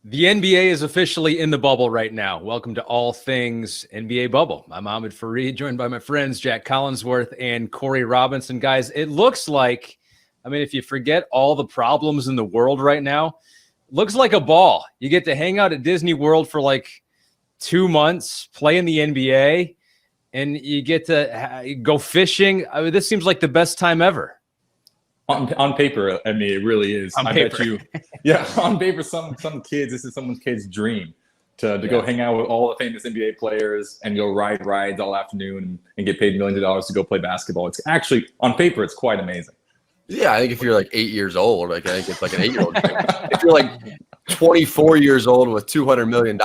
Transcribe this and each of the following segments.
The NBA is officially in the bubble right now. Welcome to All Things NBA Bubble. I'm Ahmed, joined by my friends Jac Collinsworth and Corey Robinson. Guys, it looks like, if you forget all the problems in the world right now, it looks like a ball. You get to hang out at Disney World for like 2 months, play in the NBA, and you get to go fishing. This seems like the best time ever. On paper, it really is. On paper. Bet you, on paper, some kids, this is someone's kid's dream to go hang out with all the famous NBA players and go ride rides all afternoon and get paid millions of dollars to go play basketball. It's actually, on paper, it's quite amazing. Yeah, I think if you're like 8 years old, I think it's like an 8-year-old. If you're like 24 years old with $200 million,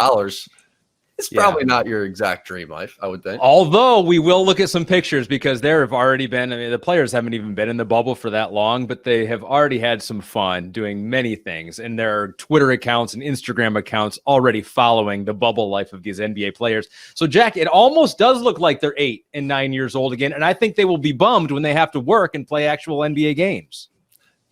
it's probably not your exact dream life, I would think. Although we will look at some pictures because there have already been, the players haven't even been in the bubble for that long, but they have already had some fun doing many things. And there are Twitter accounts and Instagram accounts already following the bubble life of these NBA players. So, Jack, it almost does look like they're 8 and 9 years old again. And I think they will be bummed when they have to work and play actual NBA games.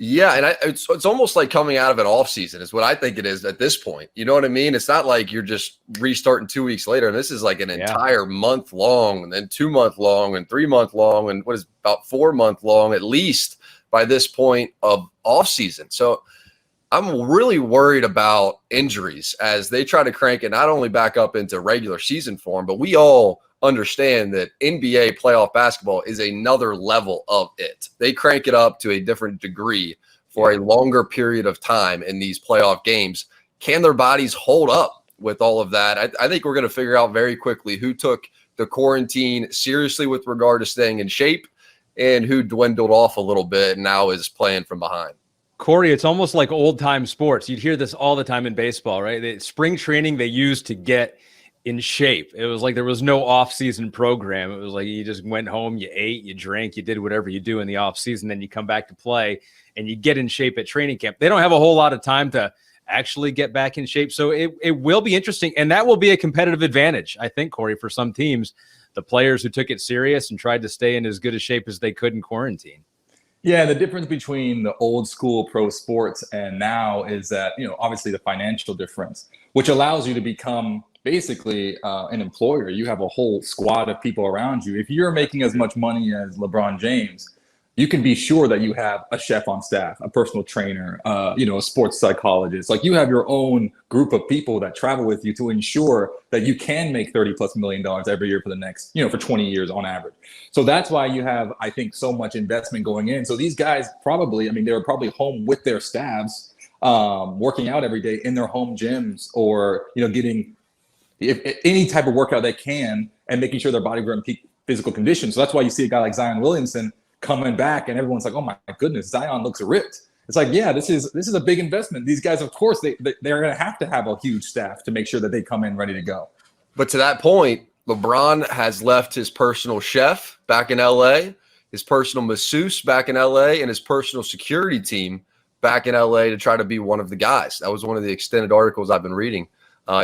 Yeah, and it's almost like coming out of an off season is what I think it is at this point. You know what I mean? It's not like you're just restarting 2 weeks later. And this is like an entire month long, and then 2 month long, and 3 month long, and what is about 4 month long at least by this point of off season. So I'm really worried about injuries as they try to crank it not only back up into regular season form, but we all understand that NBA playoff basketball is another level of it. They crank it up to a different degree for a longer period of time in these playoff games. Can their bodies hold up with all of that? I think we're going to figure out very quickly who took the quarantine seriously with regard to staying in shape and who dwindled off a little bit and now is playing from behind. Corey, it's almost like old-time sports. You'd hear this all the time in baseball, right? Spring training they used to get in shape. It was like there was no off-season program. It was like you just went home, you ate, you drank, you did whatever you do in the off-season, then you come back to play and you get in shape at training camp. They don't have a whole lot of time to actually get back in shape. So it will be interesting, and that will be a competitive advantage, I think, Corey, for some teams, the players who took it serious and tried to stay in as good a shape as they could in quarantine. Yeah, the difference between the old school pro sports and now is that, obviously the financial difference, which allows you to become basically an employer. You have a whole squad of people around you. If you're making as much money as LeBron James, you can be sure that you have a chef on staff, a personal trainer, a sports psychologist. Like you have your own group of people that travel with you to ensure that you can make $30+ million every year for the next, for 20 years on average. So that's why you have, I think, so much investment going in. So these guys probably, they were probably home with their staffs, working out every day in their home gyms or, getting any type of workout they can and making sure their body were in peak physical condition. So that's why you see a guy like Zion Williamson coming back and everyone's like, oh my goodness, Zion looks ripped. It's like, yeah, this is a big investment. These guys, of course, they're going to have a huge staff to make sure that they come in ready to go. But to that point, LeBron has left his personal chef back in LA, his personal masseuse back in LA, and his personal security team back in LA to try to be one of the guys. That was one of the extended articles I've been reading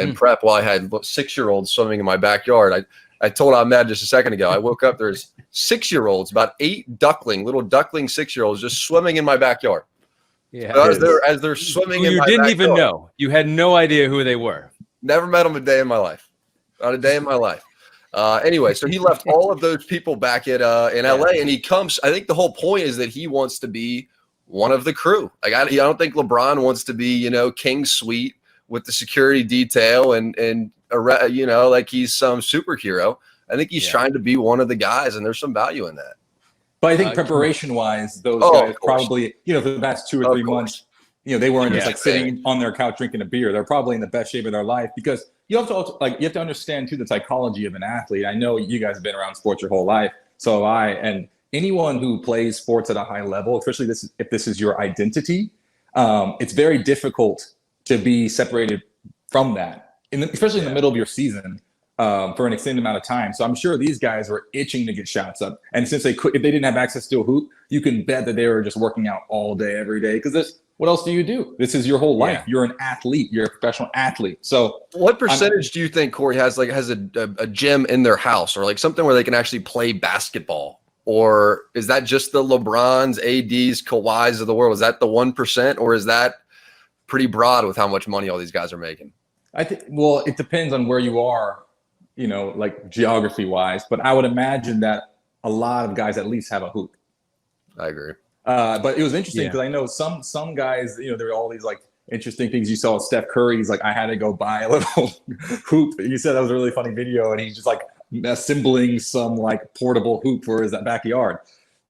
in prep while I had 6-year-olds swimming in my backyard. I told Ahmed just a second ago, I woke up, there's 6-year-olds, about 8 little duckling 6-year-olds just swimming in my backyard. Yeah. So as they're swimming in my backyard. You didn't even know. You had no idea who they were. Never met them a day in my life. Not a day in my life. Anyway, so he left all of those people back in LA, and he comes. I think the whole point is that he wants to be one of the crew. Like I don't think LeBron wants to be, King Suite with the security detail and like he's some superhero. I think he's trying to be one of the guys, and there's some value in that. But I think preparation-wise, those guys probably, for the past 2 or 3 months, they weren't just like sitting on their couch drinking a beer. They're probably in the best shape of their life because you have to understand too the psychology of an athlete. I know you guys have been around sports your whole life, so have I. And anyone who plays sports at a high level, especially if this is your identity, it's very difficult to be separated from that, especially in the middle of your season for an extended amount of time. So I'm sure these guys were itching to get shots up. And since if they didn't have access to a hoop, you can bet that they were just working out all day, every day. Because what else do you do? This is your whole life. You're an athlete. You're a professional athlete. So what percentage do you think Corey has a gym in their house or like something where they can actually play basketball? Or is that just the LeBrons, ADs, Kawhis of the world? Is that the 1%, or is that pretty broad with how much money all these guys are making. I think, well, it depends on where you are, you know, like geography wise, but I would imagine that a lot of guys at least have a hoop. I agree. But it was interesting because I know some guys, you know, there are all these like interesting things. You saw Steph Curry, he's like, I had to go buy a little hoop. You said that was a really funny video, and he's just like assembling some like portable hoop for his backyard.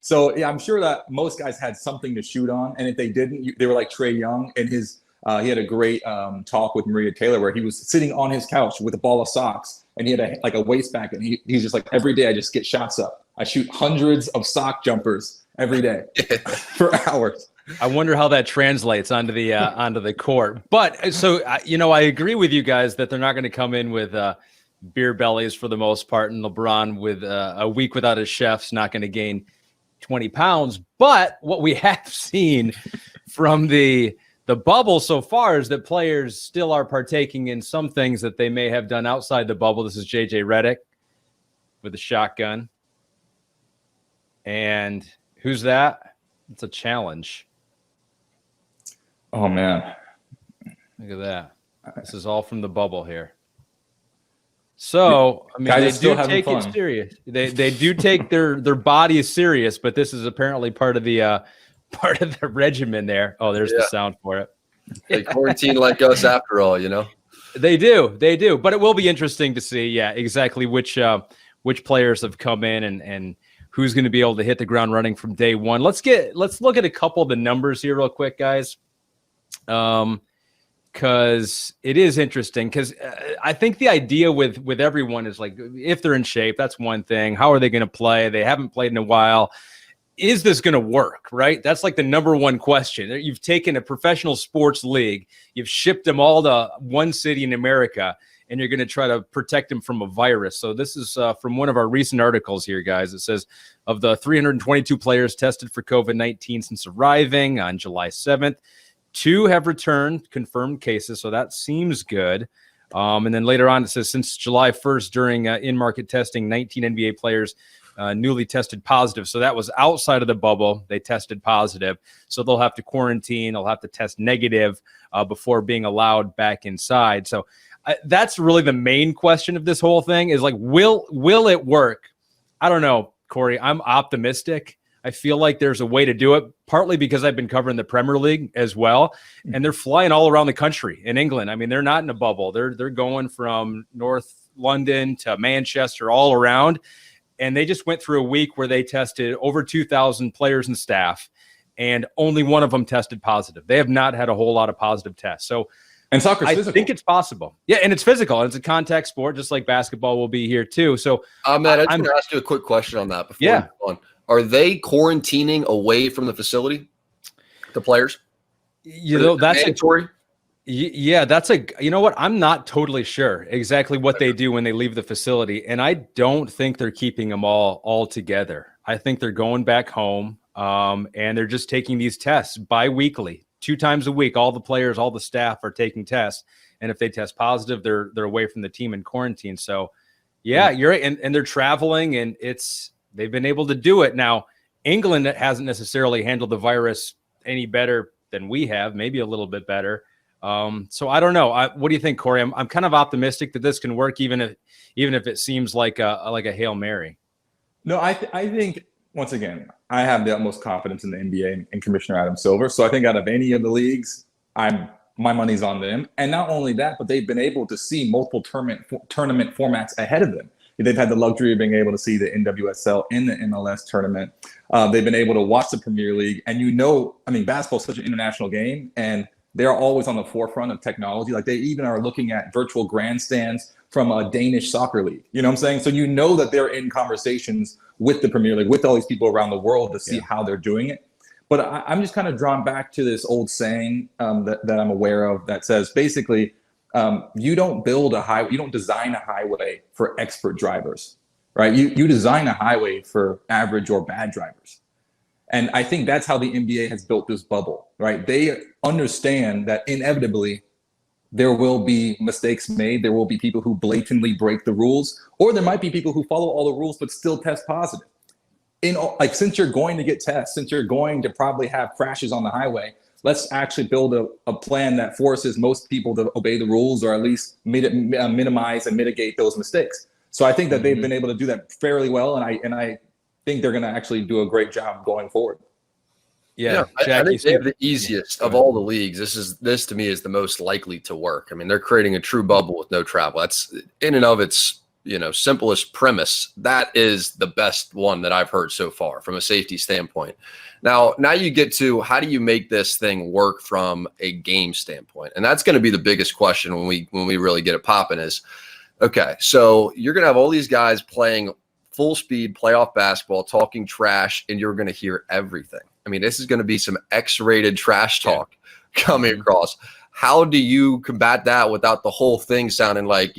So yeah, I'm sure that most guys had something to shoot on, and if they didn't, they were like Trae Young, and his he had a great talk with Maria Taylor where he was sitting on his couch with a ball of socks, and he had a waist pack, and he's just like, every day I just get shots up. I shoot hundreds of sock jumpers every day for hours. I wonder how that translates onto the court. But so you know, I agree with you guys that they're not going to come in with beer bellies for the most part, and LeBron with a week without his chef's not going to gain 20 pounds. But what we have seen from the bubble so far is that players still are partaking in some things that they may have done outside the bubble. This is JJ Redick with a shotgun. And who's that? It's a challenge. Oh, man. Look at that. This is all from the bubble here. So, I mean, guys they do take it serious. They do take their body serious, but this is apparently part of the regimen there. Oh, there's the sound for it. They quarantine like us after all, you know? They do. But it will be interesting to see, exactly which players have come in and who's going to be able to hit the ground running from day one. Let's look at a couple of the numbers here real quick, guys. Because it is interesting, because I think the idea with everyone is like, if they're in shape, that's one thing. How are they going to play? They haven't played in a while. Is this going to work, right? That's like the number one question. You've taken a professional sports league, you've shipped them all to one city in America, and you're going to try to protect them from a virus. So this is from one of our recent articles here, guys. It says, of the 322 players tested for COVID-19 since arriving on July 7th, 2 have returned confirmed cases, so that seems good. And then later on, it says since July 1st, during in-market testing, 19 NBA players newly tested positive. So that was outside of the bubble. They tested positive. So they'll have to quarantine. They'll have to test negative before being allowed back inside. So that's really the main question of this whole thing is like, will it work? I don't know, Corey. I'm optimistic. I feel like there's a way to do it, partly because I've been covering the Premier League as well, and they're flying all around the country in England. I mean, they're not in a bubble. They're going from North London to Manchester, all around, and they just went through a week where they tested over 2,000 players and staff, and only one of them tested positive. They have not had a whole lot of positive tests. So, and soccer's physical. I think it's possible. Yeah, and it's physical, and it's a contact sport, just like basketball will be here too. So, Ahmed, I just want to ask you a quick question on that before we move on. Are they quarantining away from the facility, the players? You know, that's mandatory. That's you know what? I'm not totally sure exactly what they do when they leave the facility. And I don't think they're keeping them all together. I think they're going back home and they're just taking these tests bi-weekly, 2 times a week. All the players, all the staff are taking tests. And if they test positive, they're away from the team in quarantine. So you're right. And they're traveling, and they've been able to do it. Now, England hasn't necessarily handled the virus any better than we have, maybe a little bit better. So I don't know. What do you think, Corey? I'm kind of optimistic that this can work, even if it seems like a Hail Mary. No, I think, once again, I have the utmost confidence in the NBA and Commissioner Adam Silver. So I think out of any of the leagues, my money's on them. And not only that, but they've been able to see multiple tournament formats ahead of them. They've had the luxury of being able to see the NWSL in the MLS tournament. They've been able to watch the Premier League. And basketball is such an international game, and they're always on the forefront of technology. Like, they even are looking at virtual grandstands from a Danish soccer league. You know what I'm saying? So you know that they're in conversations with the Premier League, with all these people around the world to see how they're doing it. But I'm just kind of drawn back to this old saying that I'm aware of that says, basically, you don't design a highway for expert drivers, right? You design a highway for average or bad drivers. And I think that's how the NBA has built this bubble, right? They understand that inevitably there will be mistakes made. There will be people who blatantly break the rules, or there might be people who follow all the rules but still test positive. Since you're going to get tests, since you're going to probably have crashes on the highway, let's actually build a plan that forces most people to obey the rules, or at least minimize and mitigate those mistakes. So I think that they've been able to do that fairly well, and I think they're going to actually do a great job going forward. Yeah, I think they have the easiest of all the leagues. This to me is the most likely to work. I mean, they're creating a true bubble with no travel. That's in and of its, simplest premise. That is the best one that I've heard so far from a safety standpoint. Now you get to, how do you make this thing work from a game standpoint? And that's going to be the biggest question when we really get it popping is, okay, so you're going to have all these guys playing full speed playoff basketball, talking trash, and you're going to hear everything. I mean, this is going to be some X-rated trash talk coming across. How do you combat that without the whole thing sounding like,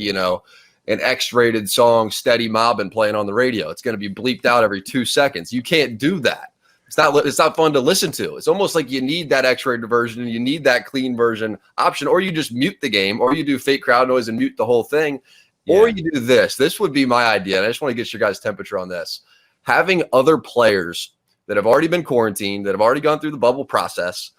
an X-rated song, Steady Mobbin' playing on the radio? It's going to be bleeped out every 2 seconds. You can't do that. It's not fun to listen to. It's almost like you need that X-rated version, and you need that clean version option, or you just mute the game, or you do fake crowd noise and mute the whole thing. Yeah. Or you do this. This would be my idea, and I just want to get your guys' temperature on this. Having other players that have already been quarantined, that have already gone through the bubble process,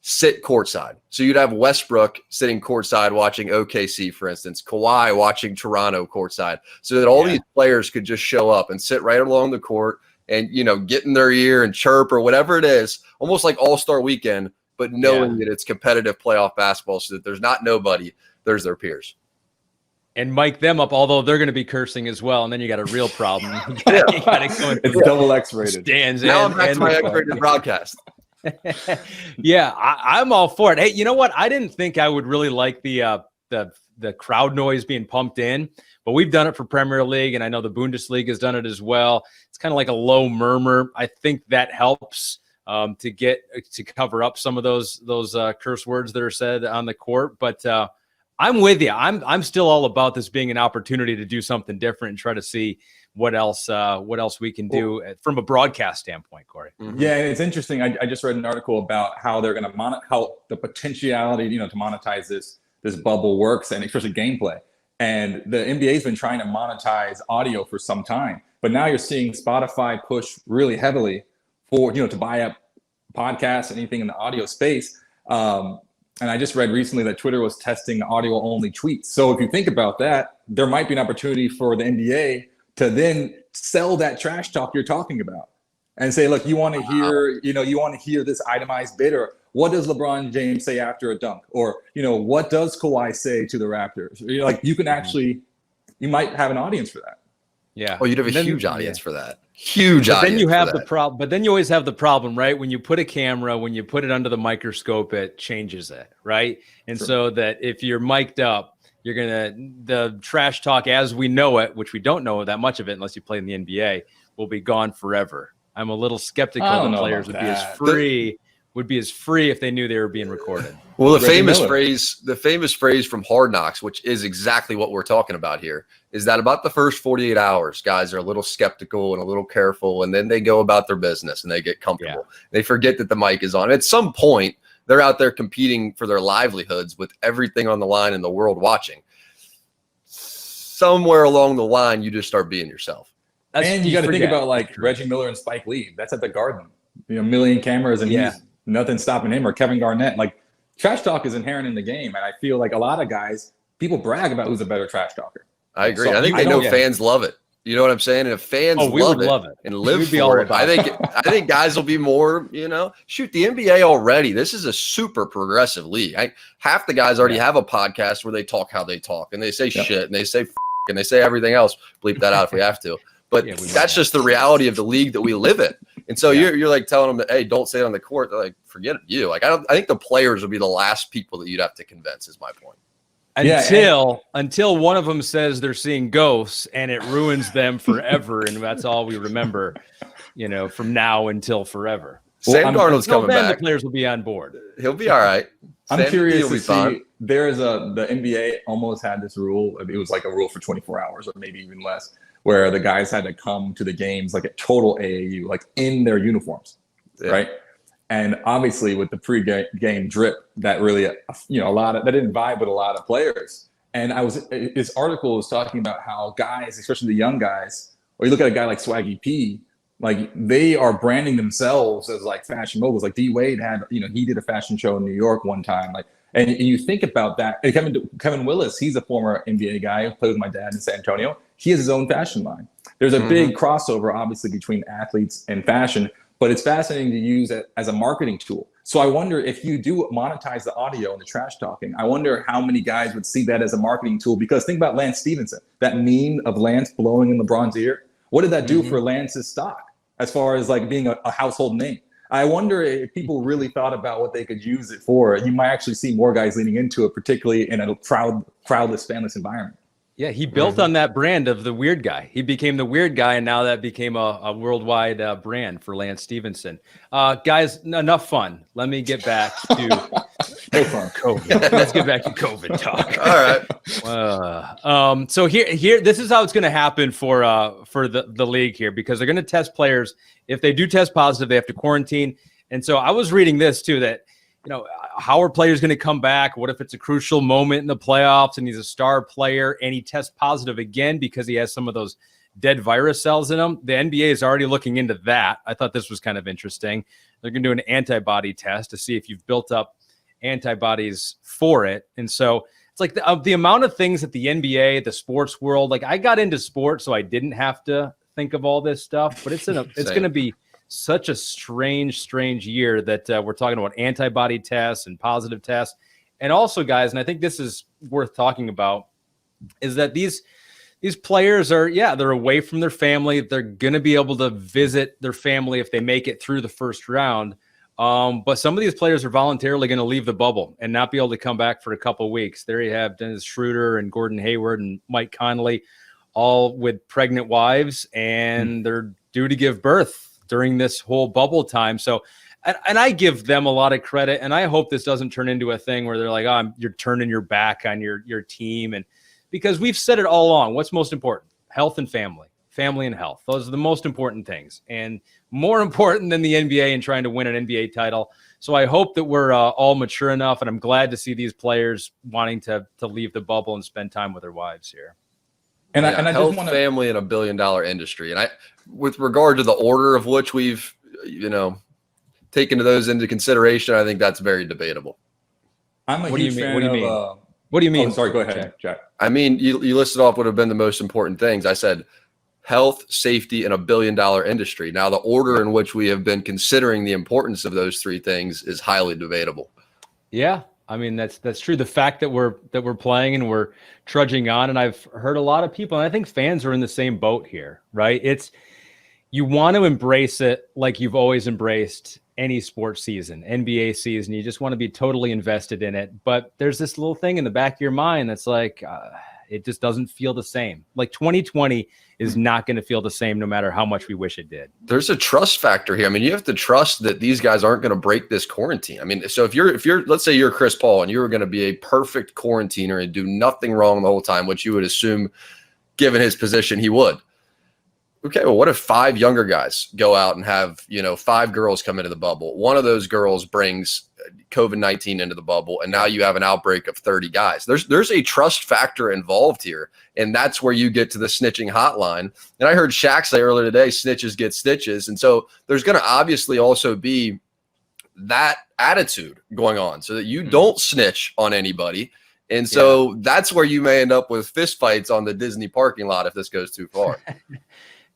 sit courtside. So you'd have Westbrook sitting courtside watching OKC, for instance, Kawhi watching Toronto courtside, so that all these players could just show up and sit right along the court and, get in their ear and chirp or whatever it is, almost like All-Star Weekend, but knowing that it's competitive playoff basketball, so that there's not nobody, there's their peers. And mic them up, although they're going to be cursing as well, and then you got a real problem. It's double X-rated. Stands now I'm back to my X-rated broadcast. Yeah, I'm all for it. Hey, you know what? I didn't think I would really like the crowd noise being pumped in, but we've done it for Premier League, and I know the Bundesliga has done it as well. It's kind of like a low murmur. I think that helps to cover up some of those curse words that are said on the court, but. I'm with you. I'm still all about this being an opportunity to do something different and try to see what else we can do from a broadcast standpoint, Corey. Mm-hmm. Yeah, it's interesting. I just read an article about how they're going to how the potentiality, to monetize this bubble works, and especially gameplay. And the NBA's been trying to monetize audio for some time, but now you're seeing Spotify push really heavily for to buy up podcasts, anything in the audio space. And I just read recently that Twitter was testing audio-only tweets. So if you think about that, there might be an opportunity for the NBA to then sell that trash talk you're talking about and say, look, you want to hear, you want to hear this itemized bit, or what does LeBron James say after a dunk? Or, what does Kawhi say to the Raptors? You can actually, you might have an audience for that. Yeah. Oh, you'd have a huge audience for that. Huge audience. Then you have the problem, but then you always have the problem, right? When you put a camera, when you put it under the microscope, it changes it, right? And so that if you're mic'd up, the trash talk as we know it, which we don't know that much of it unless you play in the NBA, will be gone forever. I'm a little skeptical that players would be as free if they knew they were being recorded. Well, the famous phrase from Hard Knocks, which is exactly what we're talking about here, is that about the first 48 hours, guys are a little skeptical and a little careful, and then they go about their business and they get comfortable. Yeah. They forget that the mic is on. At some point, they're out there competing for their livelihoods with everything on the line in the world watching. Somewhere along the line, you just start being yourself. And you got to think about like Reggie Miller and Spike Lee. That's at the Garden. A million cameras, and he's nothing stopping him, or Kevin Garnett. Like, trash talk is inherent in the game, and I feel like a lot of guys, people brag about who's a better trash talker. I agree. So I think they know fans love it. You know what I'm saying? And if fans love it and live for it, I think guys will be more, shoot, the NBA already, this is a super progressive league. Half the guys already have a podcast where they talk how they talk, and they say shit, and they say and they say everything else. Bleep that out if we have to. But that's just the reality of the league that we live in. And so you're like telling them that, hey, don't say it on the court. They're like, forget it, you. Like, I think the players would be the last people that you'd have to convince, is my point. Until one of them says they're seeing ghosts, and it ruins them forever, and that's all we remember, from now until forever. Sam Darnold's coming back. The players will be on board. He'll be all right. I'm curious to see. The NBA almost had this rule. It was like a rule for 24 hours, or maybe even less, where the guys had to come to the games like at total AAU, like in their uniforms, right? And obviously with the pre-game drip, that really, that didn't vibe with a lot of players. And this article was talking about how guys, especially the young guys, or you look at a guy like Swaggy P, Like they are branding themselves as like fashion moguls. Like D Wade had, he did a fashion show in New York one time. Like, and you think about that. And Kevin Willis, he's a former NBA guy who played with my dad in San Antonio. He has his own fashion line. There's a big crossover, obviously, between athletes and fashion, but it's fascinating to use it as a marketing tool. So I wonder if you do monetize the audio and the trash talking, I wonder how many guys would see that as a marketing tool. Because think about Lance Stevenson, that meme of Lance blowing in LeBron's ear. What did that do for Lance's stock as far as like being a household name? I wonder if people really thought about what they could use it for. You might actually see more guys leaning into it, particularly in a crowdless, fanless environment. Yeah, he built on that brand of the weird guy. He became the weird guy, and now that became a worldwide brand for Lance Stevenson. Guys, enough fun. Let me get back to COVID. Let's get back to COVID talk. All right. So here, this is how it's going to happen for the league here, because they're going to test players. If they do test positive, they have to quarantine. And so I was reading this too, that how are players going to come back? What if it's a crucial moment in the playoffs and he's a star player and he tests positive again because he has some of those dead virus cells in him? The NBA is already looking into that. I thought this was kind of interesting. They're going to do an antibody test to see if you've built up antibodies for it. And so it's like the amount of things that the NBA, the sports world, like I got into sports, so I didn't have to think of all this stuff, but it's going to be such a strange year that we're talking about antibody tests and positive tests. And also, guys, and I think this is worth talking about, is that these players are, they're away from their family. They're going to be able to visit their family if they make it through the first round. But some of these players are voluntarily going to leave the bubble and not be able to come back for a couple of weeks. There you have Dennis Schroeder and Gordon Hayward and Mike Conley, all with pregnant wives, and they're due to give birth during this whole bubble time. So, and I give them a lot of credit, and I hope this doesn't turn into a thing where they're like, you're turning your back on your team. And because we've said it all along, what's most important? Health and family and health. Those are the most important things, and more important than the NBA and trying to win an NBA title. So I hope that we're all mature enough, and I'm glad to see these players wanting to leave the bubble and spend time with their wives here. And I just want family in $1 billion industry. And with regard to the order of which we've, taken those into consideration, I think that's very debatable. I'm a huge fan of. What do you mean? Oh, sorry, go ahead, Jack. I mean, you listed off what have been the most important things. I said health, safety, and $1 billion industry. Now, the order in which we have been considering the importance of those three things is highly debatable. Yeah. I mean, that's true. The fact that we're playing and we're trudging on, and I've heard a lot of people, and I think fans are in the same boat here, right? You want to embrace it like you've always embraced any sports season, NBA season. You just want to be totally invested in it. But there's this little thing in the back of your mind that's like, it just doesn't feel the same. Like 2020 is not going to feel the same no matter how much we wish it did. There's a trust factor here. I mean, you have to trust that these guys aren't going to break this quarantine. I mean, so if you're let's say you're Chris Paul and you were going to be a perfect quarantiner and do nothing wrong the whole time, which you would assume given his position he would. Okay, well, what if 5 younger guys go out and have, 5 girls come into the bubble? One of those girls brings COVID-19 into the bubble, and now you have an outbreak of 30 guys. There's a trust factor involved here, and that's where you get to the snitching hotline. And I heard Shaq say earlier today, snitches get stitches. And so there's going to obviously also be that attitude going on so that you don't snitch on anybody. And so that's where you may end up with fistfights on the Disney parking lot if this goes too far.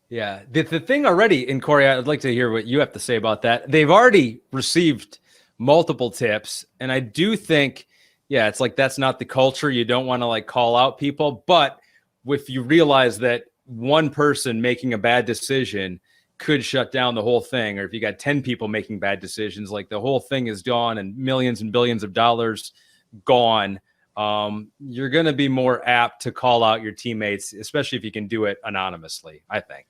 Yeah, the thing already in Corey, I'd like to hear what you have to say about that. They've already received multiple tips, and I do think, it's like that's not the culture. You don't want to like call out people, but if you realize that one person making a bad decision could shut down the whole thing, or if you got 10 people making bad decisions, like the whole thing is gone and millions and billions of dollars gone. You're going to be more apt to call out your teammates, especially if you can do it anonymously, I think.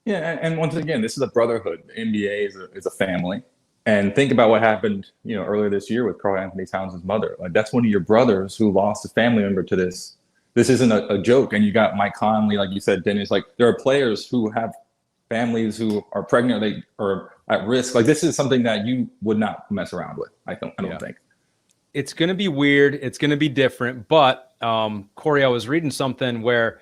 Yeah, and once again, this is a brotherhood. The NBA is a family. And think about what happened, earlier this year with Karl Anthony Towns' mother. Like that's one of your brothers who lost a family member to this. This isn't a joke. And you got Mike Conley, like you said, Dennis. Like there are players who have families who are pregnant, or they are at risk. Like this is something that you would not mess around with. I don't think. It's going to be weird. It's going to be different. But Corey, I was reading something where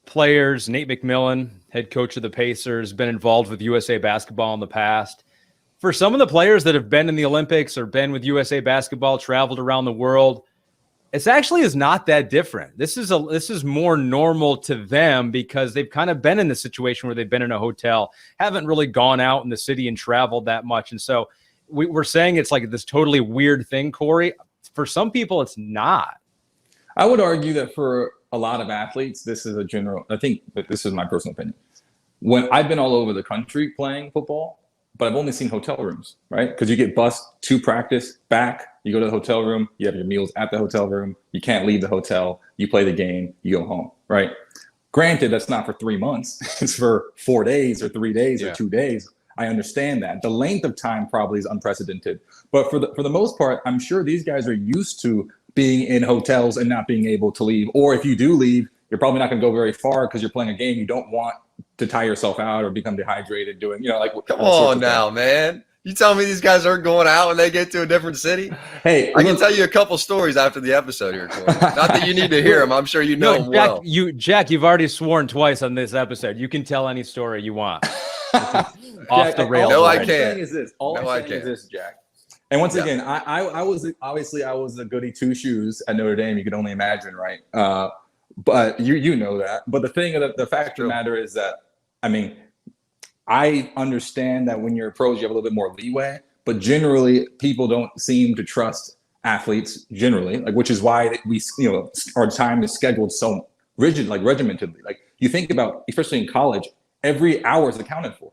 players, Nate McMillan, head coach of the Pacers, been involved with USA Basketball in the past. For some of the players that have been in the Olympics or been with USA Basketball, traveled around the world, it's actually is not that different. This is more normal to them because they've kind of been in the situation where they've been in a hotel, haven't really gone out in the city and traveled that much. And so we're saying it's like this totally weird thing, Corey. For some people, it's not. I would argue that for a lot of athletes, this is a general, I think that this is my personal opinion. When I've been all over the country playing football, but I've only seen hotel rooms, right? Because you get bused to practice, back, you go to the hotel room, you have your meals at the hotel room, you can't leave the hotel, you play the game, you go home, right? Granted, that's not for 3 months. It's for 4 days or 3 days or 2 days. I understand that. The length of time probably is unprecedented. But for the most part, I'm sure these guys are used to being in hotels and not being able to leave. Or if you do leave, you're probably not going to go very far because you're playing a game. You don't want to tire yourself out or become dehydrated doing, like. Come on now, man. You tell me these guys aren't going out when they get to a different city? Hey, I can tell you a couple stories after the episode here, Corey. Not that you need to hear them. I'm sure you know them well. Jack, you've already sworn twice on this episode. You can tell any story you want. Off the rails. No, I All can't. I'm saying is this. All I'm saying is this, Jack. And once again, I was a goody two shoes at Notre Dame. You could only imagine, right? But you know that. But the fact of the matter is that, I mean, I understand that when you're pros, you have a little bit more leeway. But generally, people don't seem to trust athletes generally, which is why our time is scheduled so rigid, regimentedly. Like you think about, especially in college, every hour is accounted for.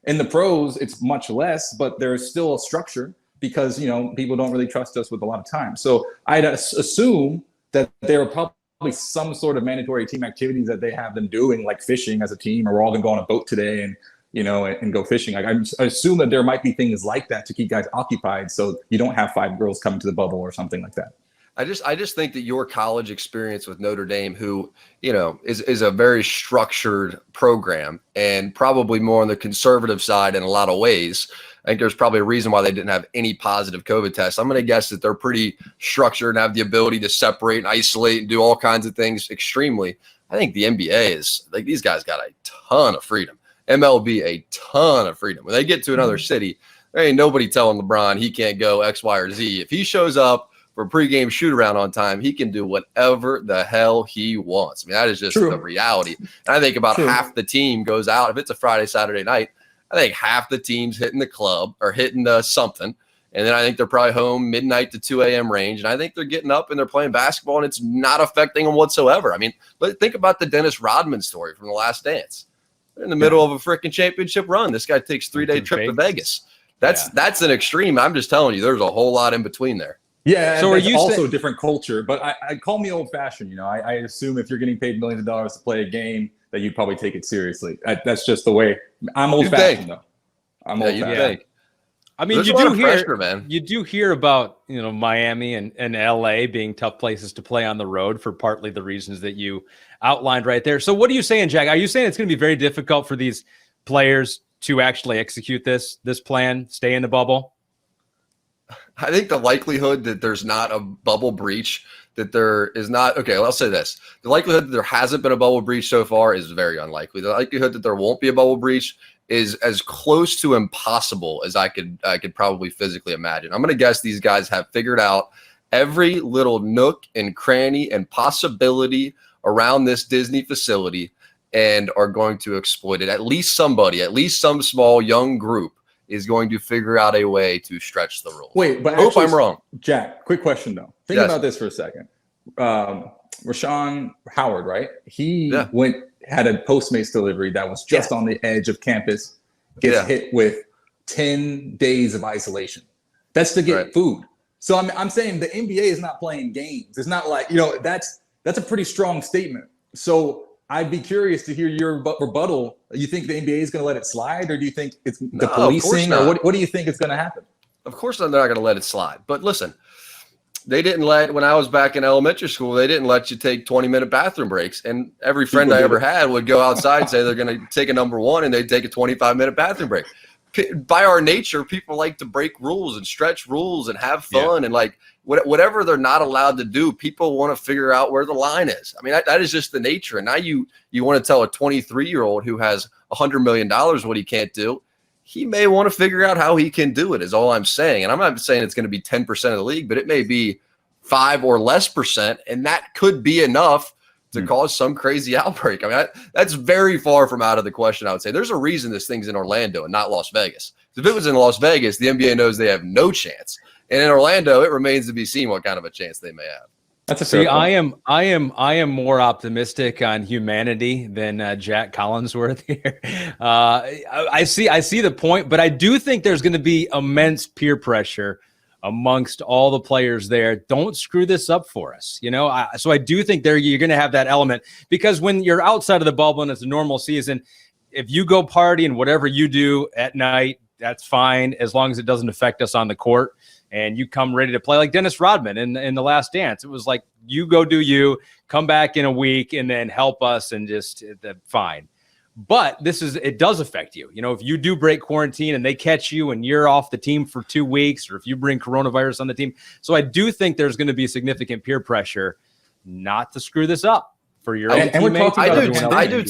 In the pros, it's much less, but there's still a structure because, people don't really trust us with a lot of time. So I'd assume that there are probably some sort of mandatory team activities that they have them doing, like fishing as a team, or we're all going to go on a boat today and go fishing. I assume that there might be things like that to keep guys occupied so you don't have 5 girls coming to the bubble or something like that. I just think that your college experience with Notre Dame, who, is a very structured program and probably more on the conservative side in a lot of ways. I think there's probably a reason why they didn't have any positive COVID tests. I'm going to guess that they're pretty structured and have the ability to separate and isolate and do all kinds of things extremely. I think the NBA is like, these guys got a ton of freedom. MLB, a ton of freedom. When they get to another city, there ain't nobody telling LeBron he can't go X, Y, or Z. If he shows up for a pregame shoot around on time, he can do whatever the hell he wants. I mean, that is just the reality. And I think about half the team goes out. If it's a Friday, Saturday night, I think half the team's hitting the club or hitting something. And then I think they're probably home midnight to 2 a.m. range. And I think they're getting up and they're playing basketball and it's not affecting them whatsoever. I mean, think about the Dennis Rodman story from The Last Dance. They're in the middle of a freaking championship run. This guy takes 3-day trip to Vegas. That's an extreme. I'm just telling you, there's a whole lot in between there. Yeah, so are you also a different culture, but I call me old-fashioned. I assume if you're getting paid millions of dollars to play a game, that you'd probably take it seriously. That's just the way. I'm old-fashioned, though. I'm old-fashioned. I mean, you do hear about Miami and LA being tough places to play on the road for partly the reasons that you outlined right there. So what are you saying, Jack? Are you saying it's going to be very difficult for these players to actually execute this plan, stay in the bubble? I think the likelihood that there's not a bubble breach, that there is not, okay, I'll say this. The likelihood that there hasn't been a bubble breach so far is very unlikely. The likelihood that there won't be a bubble breach is as close to impossible as I could probably physically imagine. I'm going to guess these guys have figured out every little nook and cranny and possibility around this Disney facility and are going to exploit it. At least somebody, at least some small young group is going to figure out a way to stretch the rules. Wait, but hope I'm wrong. Jack, quick question though. Think about this for a second. Rashawn Howard, right? He had a Postmates delivery that was just on the edge of campus, gets hit with 10 days of isolation. That's to get food. So I'm saying the NBA is not playing games. It's not like, that's a pretty strong statement. So I'd be curious to hear your rebuttal. You think the NBA is going to let it slide, or do you think it's the policing, or what do you think is going to happen? Of course they're not going to let it slide. But listen, they didn't when I was back in elementary school, they didn't let you take 20-minute bathroom breaks. And every friend I ever had would go outside and say they're going to take a number one and they'd take a 25-minute bathroom break. by our nature, people like to break rules and stretch rules and have fun and like whatever they're not allowed to do. People want to figure out where the line is. I mean, that is just the nature. And now you want to tell a 23-year-old who has $100 million what he can't do. He may want to figure out how he can do it, is all I'm saying. And I'm not saying it's going to be 10% of the league, but it may be 5 or less percent. And that could be enough to cause some crazy outbreak. I mean, that's very far from out of the question, I would say. There's a reason this thing's in Orlando and not Las Vegas. If it was in Las Vegas, the NBA knows they have no chance. And in Orlando, it remains to be seen what kind of a chance they may have. That's a fair point. I am more optimistic on humanity than Jac Collinsworth here. I see the point, but I do think there's going to be immense peer pressure amongst all the players there. Don't screw this up for us. So I do think you're going to have that element, because when you're outside of the bubble and it's a normal season, if you go party and whatever you do at night, that's fine, as long as it doesn't affect us on the court. And you come ready to play, like Dennis Rodman in The Last Dance. It was like, you go do you, come back in a week, and then help us, and just fine. But it does affect you. If you do break quarantine and they catch you and you're off the team for 2 weeks, or if you bring coronavirus on the team. So I do think there's going to be significant peer pressure not to screw this up for your own teammates. I do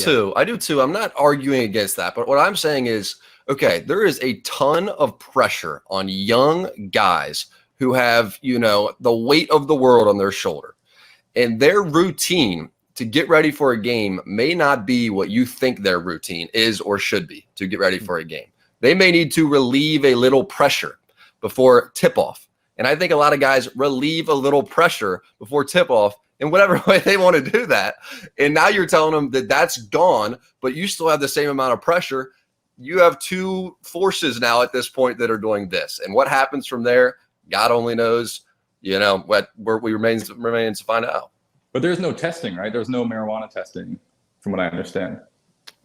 too. I'm not arguing against that. But what I'm saying is, okay, there is a ton of pressure on young guys who have, the weight of the world on their shoulder. And their routine to get ready for a game may not be what you think their routine is or should be to get ready for a game. They may need to relieve a little pressure before tip-off. And I think a lot of guys relieve a little pressure before tip-off in whatever way they want to do that. And now you're telling them that that's gone, but you still have the same amount of pressure. You have two forces now at this point that are doing this. And what happens from there, God only knows, what remains to find out. But there's no testing, right? There's no marijuana testing, from what I understand.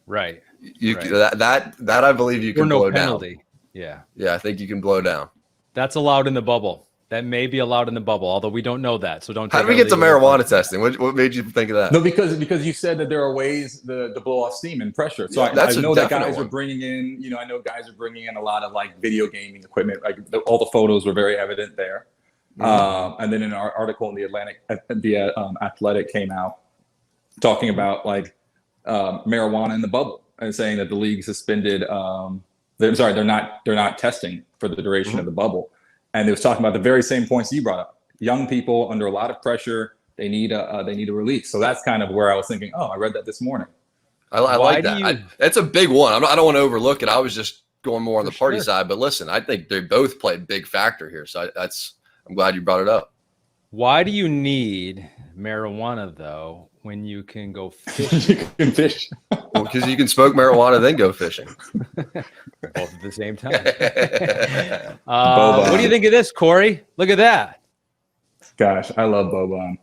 Right. That I believe you can blow penalty. Down. Yeah, I think you can blow down. That's allowed in the bubble. That may be allowed in the bubble, although we don't know that. So don't. How did we get to marijuana testing? What made you think of that? No, because you said that there are ways to blow off steam and pressure. So I know that guys are bringing in. I know guys are bringing in a lot of like video gaming equipment. Like all the photos were very evident there. And then in our article in the Athletic came out talking about like marijuana in the bubble and saying that the league suspended. They're not testing for the duration of the bubble. And it was talking about the very same points you brought up. Young people under a lot of pressure, they need a release. So that's kind of where I was thinking. Oh, I read that this morning. I like that. That's a big one. I don't want to overlook it. I was just going more on the party side. But listen, I think they both play a big factor here. So I'm glad you brought it up. Why do you need marijuana though when you can go fishing? You can fish. Well, because you can smoke marijuana then go fishing. Both at the same time. What do you think of this, Corey? Look at that. Gosh, I love Boban.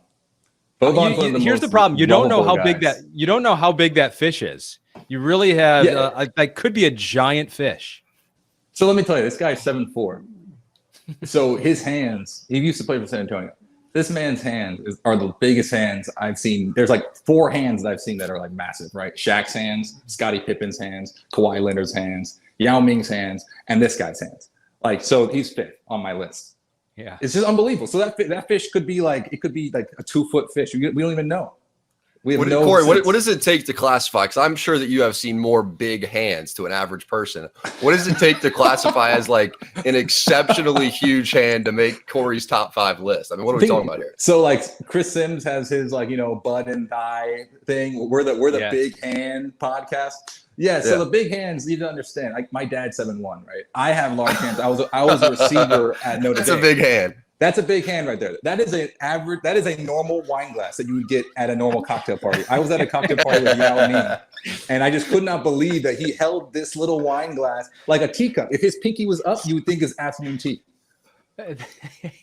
Here's the problem. You don't know how big that fish is. You really have that could be a giant fish. So let me tell you, this guy's 7'4". So his hands, he used to play for San Antonio. This man's hands are the biggest hands I've seen. There's like 4 hands that I've seen that are like massive, right? Shaq's hands, Scottie Pippen's hands, Kawhi Leonard's hands, Yao Ming's hands, and this guy's hands. Like, so he's 5th on my list. Yeah. It's just unbelievable. So that fish could be like a 2-foot fish. We don't even know. Corey, what does it take to classify? Because I'm sure that you have seen more big hands to an average person. What does it take to classify as like an exceptionally huge hand to make Corey's top 5 list? I mean, what are we talking about here? So like Chris Sims has his butt and thigh thing. We're the big hand podcast. Yeah. So the big hands, you need to understand. Like my dad's 7'1", right? I have large hands. I was a receiver at Notre Dame. That's a big hand. That's a big hand right there. That is a normal wine glass that you would get at a normal cocktail party. I was at a cocktail party with Yao Ming, and I just could not believe that he held this little wine glass like a teacup. If his pinky was up, you would think it's afternoon tea.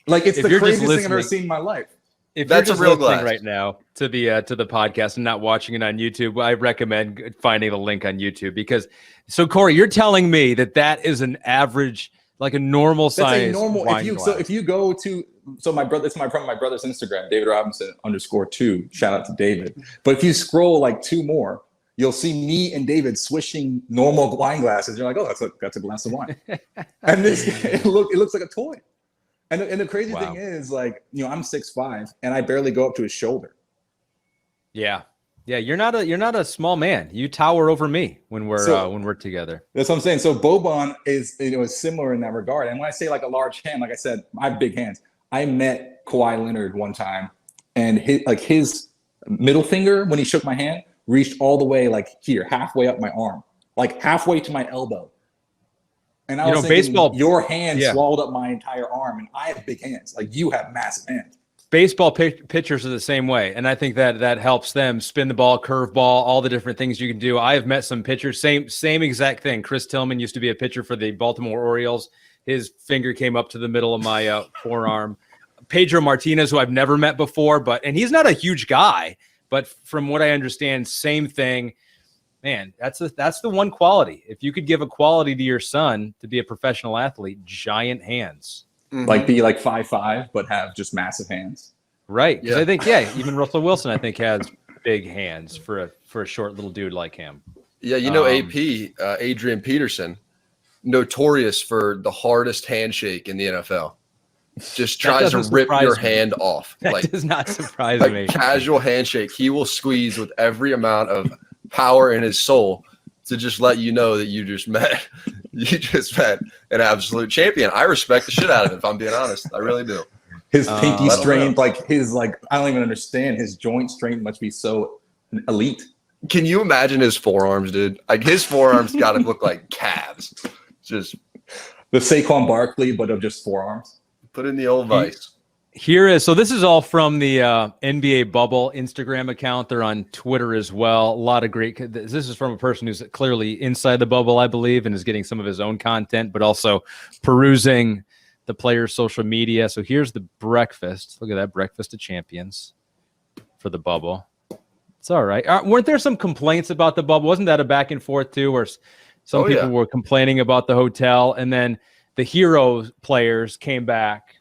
Like it's the craziest thing I've ever seen in my life. If that's a real glass right now to the podcast and not watching it on YouTube, I recommend finding the link on YouTube so Corey, you're telling me that is an average. Like a normal size. Wine glass. So if you go to my brother, it's from my brother's Instagram, David Robinson _2. Shout out to David. But if you scroll like 2 more, you'll see me and David swishing normal wine glasses. You're like, oh, that's a glass of wine. And it looks like a toy. And the crazy thing is, like, I'm 6'5" and I barely go up to his shoulder. Yeah. Yeah, you're not a small man. You tower over me when we're together. That's what I'm saying. So Boban is similar in that regard. And when I say like a large hand, like I said, I have big hands. I met Kawhi Leonard one time, and his middle finger when he shook my hand reached all the way like here, halfway up my arm, like halfway to my elbow. And I was thinking, baseball, your hand swallowed up my entire arm, and I have big hands. Like you have massive hands. Baseball pitchers are the same way, and I think that helps them spin the ball, curve ball, all the different things you can do. I have met some pitchers, same exact thing. Chris Tillman used to be a pitcher for the Baltimore Orioles. His finger came up to the middle of my forearm. Pedro Martinez, who I've never met before, and he's not a huge guy, but from what I understand, same thing. Man, that's the one quality. If you could give a quality to your son to be a professional athlete, giant hands. Mm-hmm. Like be like 5'5", but have just massive hands. Right. Because I think, even Russell Wilson, I think, has big hands for a short little dude like him. Yeah, AP, Adrian Peterson, notorious for the hardest handshake in the NFL. Just tries to rip your hand off. That does not surprise me. Casual handshake. He will squeeze with every amount of power in his soul to just let you know that you just met an absolute champion. I respect the shit out of it, if I'm being honest. I really do. His pinky strength, I don't even understand. His joint strength must be so elite. Can you imagine his forearms, dude? Like his forearms got to look like calves. Just the Saquon Barkley, but of just forearms. Put in the old vice. So this is all from the NBA Bubble Instagram account. They're on Twitter as well. A lot of great. This is from a person who's clearly inside the bubble, I believe, and is getting some of his own content, but also perusing the players' social media. So here's the breakfast. Look at that, breakfast of champions for the bubble. It's all right. Weren't there some complaints about the bubble? Wasn't that a back and forth too, where some people were complaining about the hotel, and then the hero players came back?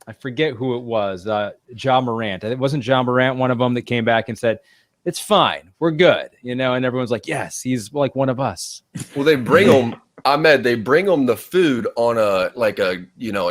I forget who it was. Ja Morant. It wasn't Ja Morant, one of them, that came back and said, "It's fine, we're good," and everyone's like, "Yes, he's like one of us." Well, they bring him, Ahmed. They bring him the food on a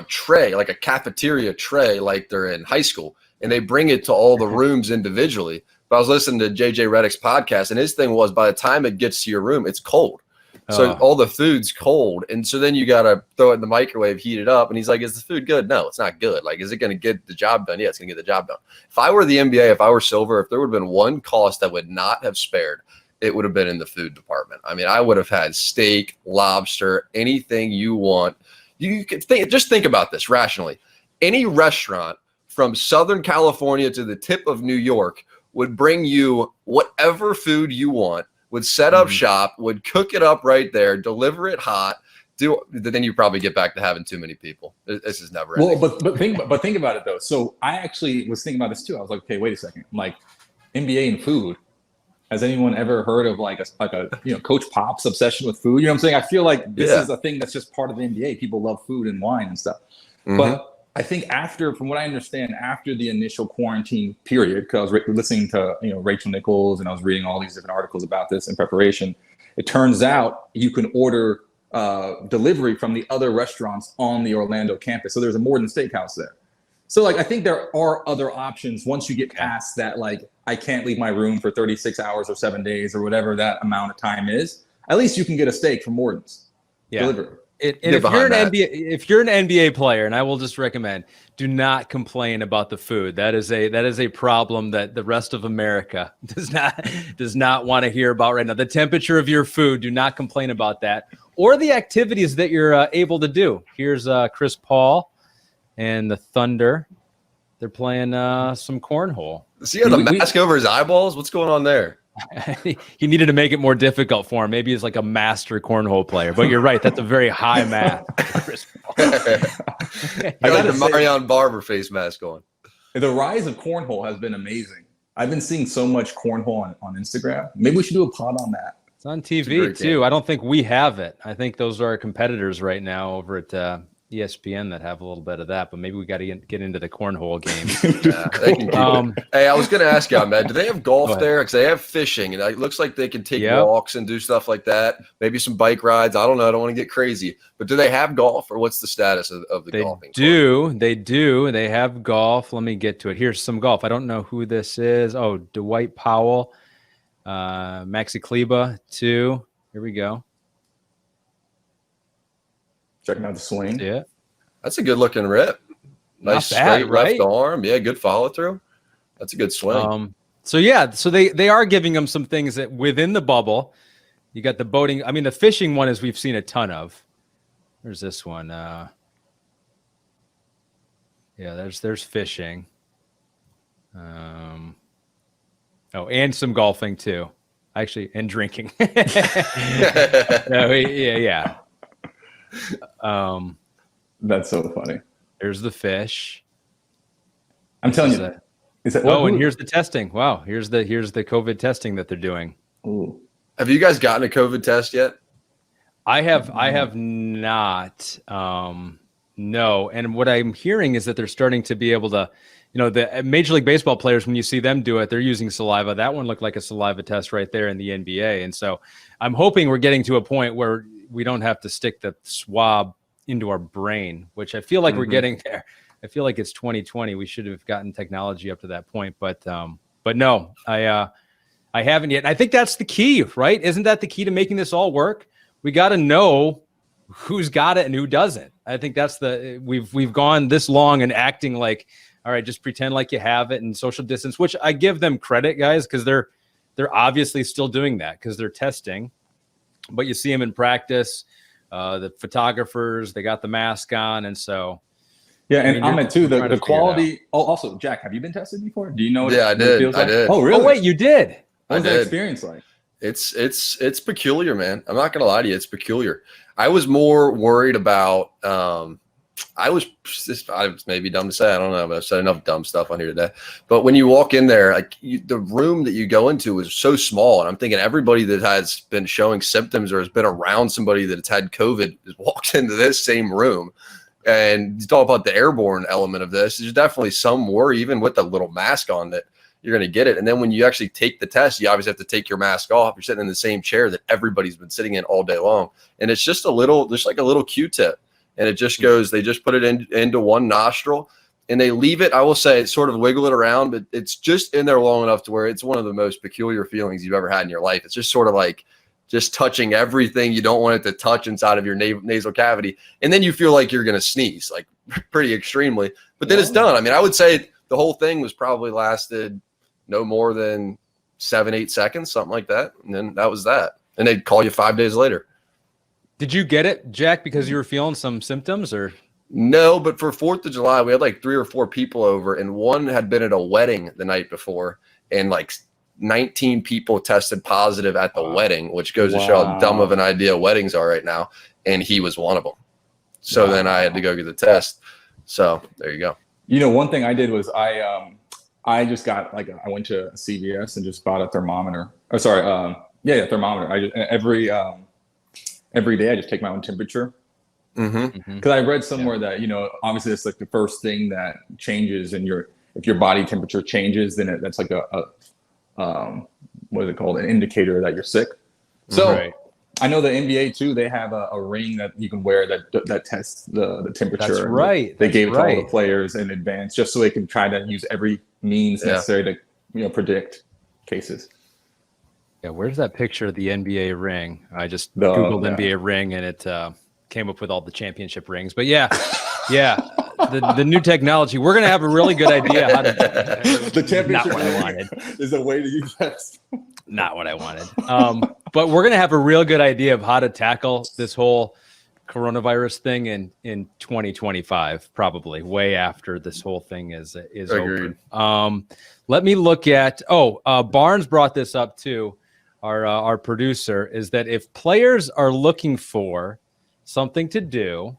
tray, like a cafeteria tray, like they're in high school, and they bring it to all the rooms individually. But I was listening to JJ Redick's podcast, and his thing was, by the time it gets to your room, it's cold. So all the food's cold. And so then you got to throw it in the microwave, heat it up. And he's like, is the food good? No, it's not good. Like, is it going to get the job done? Yeah, it's going to get the job done. If I were the NBA, if I were Silver, if there would have been one cost that would not have spared, it would have been in the food department. I mean, I would have had steak, lobster, anything you want. You could think about this rationally. Any restaurant from Southern California to the tip of New York would bring you whatever food you want, would set up shop, would cook it up right there, deliver it hot. Then you probably get back to having too many people. This is never ending. Well, but think about it though. So I actually was thinking about this too. I was like, okay, wait a second. I'm like, NBA and food. Has anyone ever heard of like a Coach Pop's obsession with food? You know what I'm saying? I feel like this is a thing that's just part of the NBA. People love food and wine and stuff. Mm-hmm. But I think from what I understand, after the initial quarantine period, because I was listening to Rachel Nichols and I was reading all these different articles about this in preparation, it turns out you can order delivery from the other restaurants on the Orlando campus. So there's a Morden Steakhouse there. So I think there are other options once you get past that. I can't leave my room for 36 hours or 7 days or whatever that amount of time is. At least you can get a steak from Morden's delivery. If you're an NBA player, and I will just recommend, do not complain about the food. That is a problem that the rest of America does not want to hear about right now. The temperature of your food, do not complain about that, or the activities that you're able to do. Here's Chris Paul and the Thunder. They're playing some cornhole. Does he have the mask over his eyeballs? What's going on there? He needed to make it more difficult for him. Maybe he's like a master cornhole player, but you're right. That's a very high math. I got the Marion Barber face mask on. The rise of cornhole has been amazing. I've been seeing so much cornhole on Instagram. Maybe we should do a pod on that. It's on TV too. I don't think we have it. I think those are our competitors right now over at ESPN that have a little bit of that, but maybe we got to get into the cornhole game. They can keep it. Hey, I was going to ask you, Ahmed, do they have golf there? Because they have fishing, and it looks like they can take walks and do stuff like that. Maybe some bike rides. I don't know. I don't want to get crazy. But do they have golf, or what's the status of the golfing? They do. They have golf. Let me get to it. Here's some golf. I don't know who this is. Oh, Dwight Powell, Maxi Kleba, 2. Here we go. Checking out the swing. Yeah. That's a good looking rip. Nice straight left arm. Yeah, good follow through. That's a good swing. So they are giving them some things that within the bubble. You got the boating. I mean, the fishing one is we've seen a ton of. There's this one. There's fishing. And some golfing too. Actually, and drinking. Yeah. That's so funny. There's the fish. I'm telling you. And here's the testing. Wow. Here's the COVID testing that they're doing. Ooh. Have you guys gotten a COVID test yet? I have not. No. And what I'm hearing is that they're starting to be able to, the Major League Baseball players, when you see them do it, they're using saliva. That one looked like a saliva test right there in the NBA. And so I'm hoping we're getting to a point where we don't have to stick the swab into our brain, which I feel like we're getting there. I feel like it's 2020. We should have gotten technology up to that point, but no, I haven't yet. I think that's the key, right? Isn't that the key to making this all work? We got to know who's got it and who doesn't. I think that's we've gone this long and acting like, all right, just pretend like you have it and social distance, which I give them credit, guys, because they're obviously still doing that because they're testing. But you see them in practice, the photographers, they got the mask on. And so. Yeah, and Ahmed, too, the quality. Oh, also, Jack, have you been tested before? Do you know what I did. Feels like? I did. Oh, really? Oh, wait, you did? What was that experience like? It's peculiar, man. I'm not going to lie to you. It's peculiar. I was more worried about I was maybe dumb to say. I don't know, but I've said enough dumb stuff on here today. But when you walk in there, the room that you go into is so small. And I'm thinking everybody that has been showing symptoms or has been around somebody that's had COVID has walked into this same room. And you talk about the airborne element of this. There's definitely some worry, even with the little mask on, that you're going to get it. And then when you actually take the test, you obviously have to take your mask off. You're sitting in the same chair that everybody's been sitting in all day long. And it's just like a little Q-tip. And it just goes, they just put it into one nostril and they leave it. I will say, sort of wiggle it around, but it's just in there long enough to where it's one of the most peculiar feelings you've ever had in your life. It's just sort of like just touching everything you don't want it to touch inside of your nasal cavity. And then you feel like you're going to sneeze, like pretty extremely. But then it's done. I mean, I would say the whole thing was probably lasted no more than 7-8 seconds, something like that. And then that was that. And they'd call you 5 days later. Did you get it, Jack, because you were feeling some symptoms or? No, but for 4th of July, we had like 3 or 4 people over and one had been at a wedding the night before and like 19 people tested positive at the wedding, which goes to show how dumb of an idea weddings are right now. And he was one of them. So then I had to go get the test. So there you go. One thing I did was I just got I went to CVS and just bought a thermometer. Oh, sorry. Thermometer. Every day I just take my own temperature. Because I read somewhere that, obviously it's like the first thing that changes in if your body temperature changes, then that's like what is it called? An indicator that you're sick. So I know the NBA too, they have a ring that you can wear that tests the temperature. That's right. They gave it to all the players in advance just so they can try to use every means necessary to, predict cases. Yeah, where's that picture of the NBA ring? I just Googled NBA ring and it came up with all the championship rings. But the new technology. We're going to have a really good idea how to. The championship not what I wanted. Is a way to use that. Not what I wanted. But we're going to have a real good idea of how to tackle this whole coronavirus thing in 2025, probably way after this whole thing is over. Let me look at. Barnes brought this up too. Our producer is that if players are looking for something to do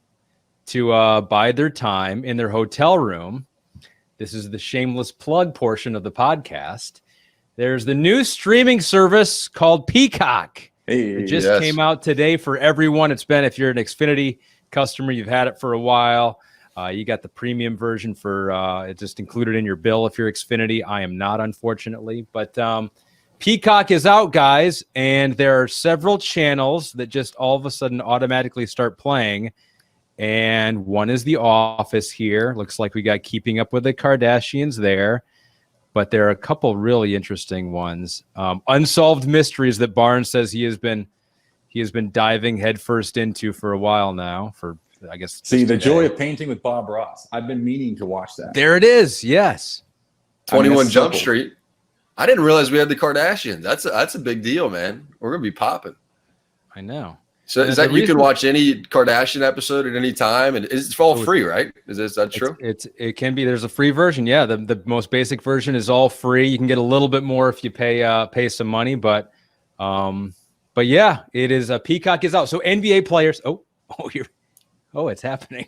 to bide their time in their hotel room, this is the shameless plug portion of the podcast. There's the new streaming service called Peacock. It just came out today for everyone. It's been, if you're an Xfinity customer, you've had it for a while. You got the premium version for it just included in your bill if you're Xfinity. I am not, unfortunately. But Peacock is out, guys, and there are several channels that just all of a sudden automatically start playing. And one is The Office here. Looks like we got Keeping Up with the Kardashians there. But there are a couple really interesting ones. Unsolved Mysteries that Barnes says he has been diving headfirst into for a while now. For I guess. See, The Joy of Painting with Bob Ross. I've been meaning to watch that. There it is. Yes. 21 Jump Street. I didn't realize we had the Kardashians. That's a big deal, man. We're gonna be popping. I know. So is that you can watch any Kardashian episode at any time, and it's all free, right? Is that true? It can be. There's a free version. Yeah, the most basic version is all free. You can get a little bit more if you pay some money, but yeah, it is. Peacock is out. So NBA players. It's happening.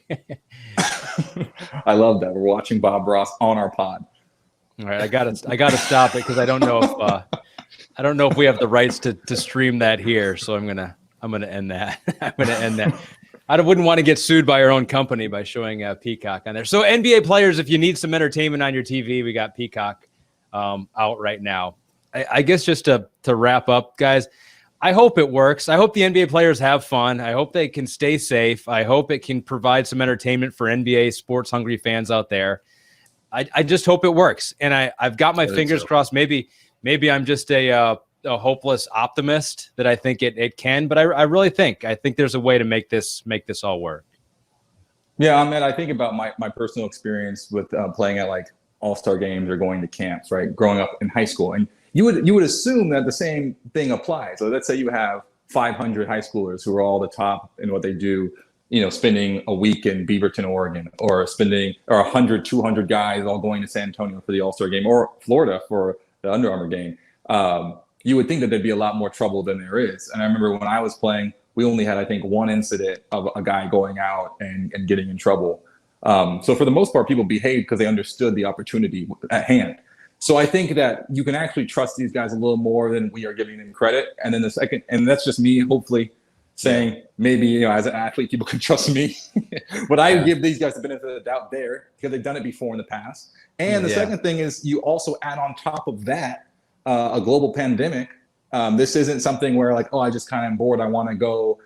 I love that. We're watching Bob Ross on our pod. All right, I gotta stop it because I don't know if we have the rights to stream that here. So I'm gonna end that. I wouldn't want to get sued by our own company by showing Peacock on there. So NBA players, if you need some entertainment on your TV, we got Peacock out right now. I guess just to wrap up, guys, I hope it works. I hope the NBA players have fun. I hope they can stay safe. I hope it can provide some entertainment for NBA sports hungry fans out there. I just hope it works. And I've got my fingers crossed. Maybe I'm just a hopeless optimist that I think it can, but I really think there's a way to make this all work. Yeah, Ahmed, I think about my personal experience with playing at like all-star games or going to camps, right? Growing up in high school, and you would assume that the same thing applies. So let's say you have 500 high schoolers who are all the top in what they do, spending a week in Beaverton, Oregon, or 100, 200 guys all going to San Antonio for the all-star game, or Florida for the Under Armour game. You would think that there'd be a lot more trouble than there is. And I remember when I was playing, we only had, I think, one incident of a guy going out and getting in trouble. So for the most part, people behaved because they understood the opportunity at hand. So I think that you can actually trust these guys a little more than we are giving them credit. And then the second, and that's just me hopefully saying maybe, as an athlete, people can trust me. But I give these guys the benefit of the doubt there because they've done it before in the past. And the second thing is you also add on top of that a global pandemic. This isn't something where like, I just kind of am bored. I want to go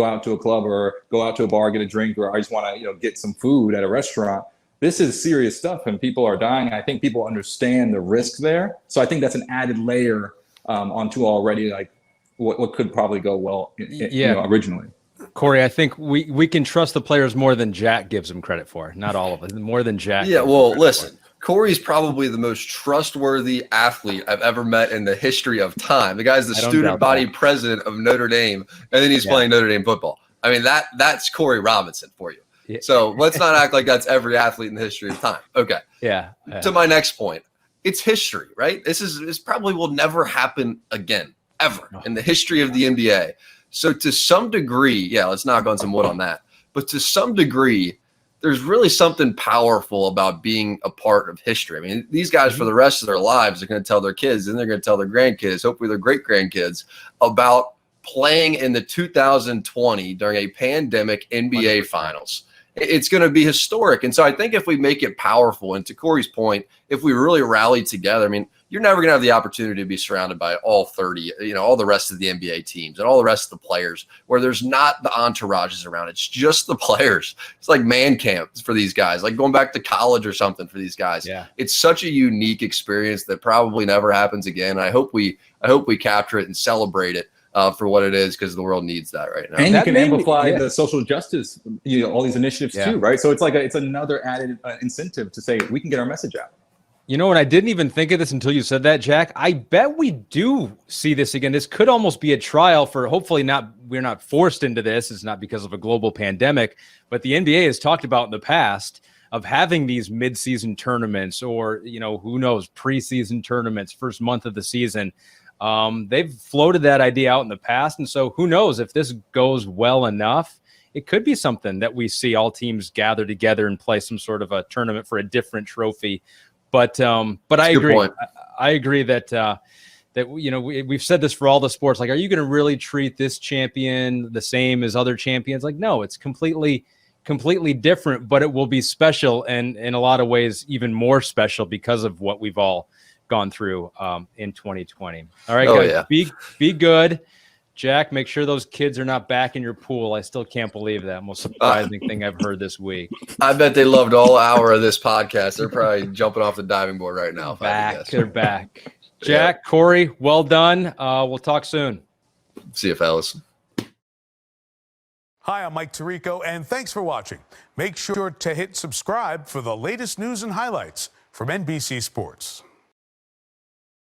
out to a club or go out to a bar, get a drink, or I just want to, get some food at a restaurant. This is serious stuff and people are dying. I think people understand the risk there. So I think that's an added layer onto already like what could probably go well originally. Corey, I think we can trust the players more than Jack gives them credit for. Not all of it, more than Jack. Yeah, well, listen. Corey's probably the most trustworthy athlete I've ever met in the history of time. The guy's the student body president of Notre Dame, and then he's playing Notre Dame football. I mean, that's Corey Robinson for you. Yeah. So let's not act like that's every athlete in the history of time. Okay. Yeah. To my next point, it's history, right? This probably will never happen again, ever in the history of the NBA. So to some degree, let's knock on some wood on that. But to some degree, there's really something powerful about being a part of history. I mean, these guys for the rest of their lives are going to tell their kids and they're going to tell their grandkids, hopefully their great grandkids, about playing in the 2020 during a pandemic NBA finals. It's going to be historic. And so I think if we make it powerful, and to Corey's point, if we really rally together, I mean, you're never going to have the opportunity to be surrounded by all 30, all the rest of the NBA teams and all the rest of the players where there's not the entourages around. It's just the players. It's like man camps for these guys, like going back to college or something for these guys. Yeah. It's such a unique experience that probably never happens again. I hope we capture it and celebrate it for what it is, because the world needs that right now. And you can amplify the social justice, all these initiatives too, right? So it's another added incentive to say we can get our message out. You know what? I didn't even think of this until you said that, Jack. I bet we do see this again. This could almost be a trial for hopefully not. We're not forced into this. It's not because of a global pandemic, but the NBA has talked about in the past of having these mid-season tournaments or, who knows, preseason tournaments, first month of the season. They've floated that idea out in the past. And so who knows if this goes well enough, it could be something that we see all teams gather together and play some sort of a tournament for a different trophy. But I agree. I agree that that, we've said this for all the sports. Like, are you going to really treat this champion the same as other champions? Like, no, it's completely different, but it will be special, and in a lot of ways even more special because of what we've all gone through in 2020. All right, guys, be good. Jack, make sure those kids are not back in your pool. I still can't believe that. Most surprising thing I've heard this week. I bet they loved all hour of this podcast. They're probably jumping off the diving board right now. They're back. Jack, Corey, well done. We'll talk soon. See you, fellas. Hi, I'm Mike Tirico, and thanks for watching. Make sure to hit subscribe for the latest news and highlights from NBC Sports.